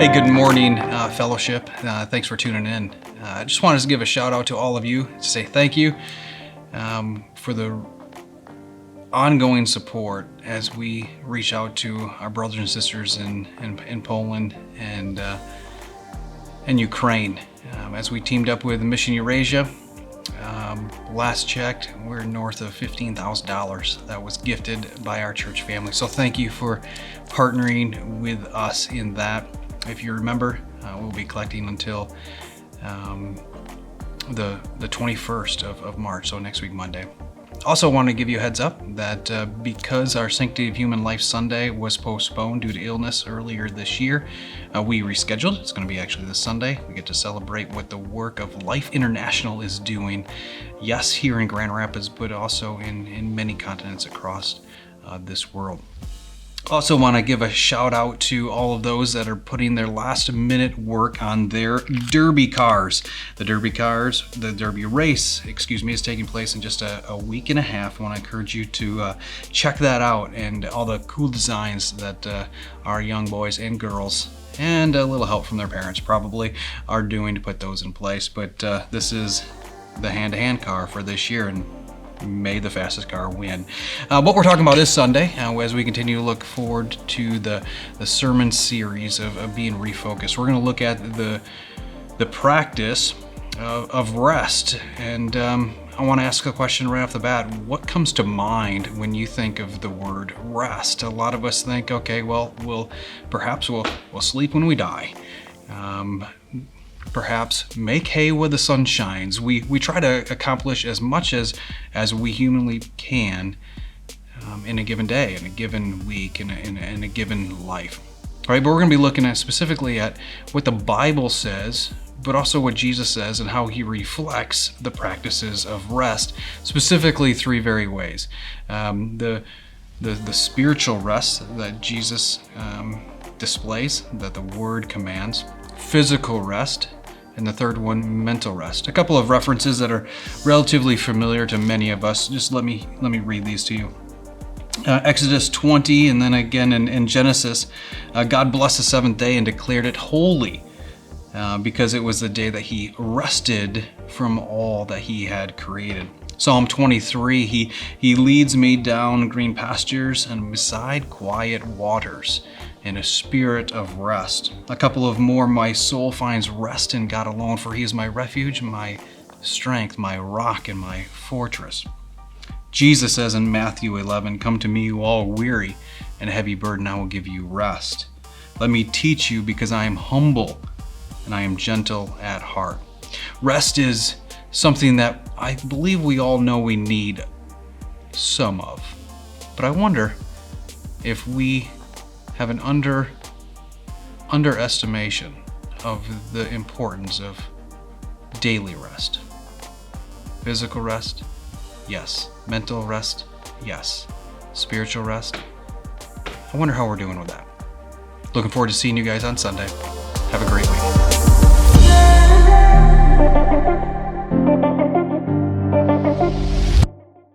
Hey, good morning, fellowship. Thanks for tuning in. I just wanted to give a shout out to all of you to say thank you for the ongoing support as we reach out to our brothers and sisters in Poland and Ukraine. As we teamed up with Mission Eurasia, last checked, we're north of $15,000 that was gifted by our church family. So thank you for partnering with us in that. If you remember, we'll be collecting until the 21st of March, so next week, Monday. Also want to give you a heads up that because our Sanctity of Human Life Sunday was postponed due to illness earlier this year, we rescheduled. It's going to be actually this Sunday. We get to celebrate what the work of Life International is doing, yes, here in Grand Rapids, but also in many continents across this world. Also want to give a shout out to all of those that are putting their last minute work on their Derby cars. The Derby race, is taking place in just a week and a half. I want to encourage you to check that out and all the cool designs that our young boys and girls, and a little help from their parents probably, are doing to put those in place. But this is the hand-to-hand car for this year, and may the fastest car win. What we're talking about this Sunday, as we continue to look forward to the sermon series of being refocused, we're going to look at the practice of rest. And I want to ask a question right off the bat. What comes to mind when you think of the word rest? A lot of us think, okay, well, we'll sleep when we die. Perhaps make hay where the sun shines. We try to accomplish as much as we humanly can in a given day, in a given week, in a given life. All right, but we're going to be looking at specifically at what the Bible says, but also what Jesus says and how he reflects the practices of rest, specifically three very ways. The spiritual rest that Jesus displays, that the Word commands, physical rest, and the third one, mental rest. A couple of references that are relatively familiar to many of us. Just let me read these to you. Exodus 20, and then again in Genesis, God blessed the seventh day and declared it holy, because it was the day that he rested from all that he had created. Psalm 23, he leads me down green pastures and beside quiet waters, in a spirit of rest. A couple of more, my soul finds rest in God alone, for he is my refuge, my strength, my rock, and my fortress. Jesus says in Matthew 11, come to me, you all weary and heavy burden, I will give you rest. Let me teach you, because I am humble and I am gentle at heart. Rest is something that I believe we all know we need some of. But I wonder if we have an underestimation of the importance of daily rest. Physical rest, yes. Mental rest, yes. Spiritual rest, I wonder how we're doing with that. Looking forward to seeing you guys on Sunday. Have a great week.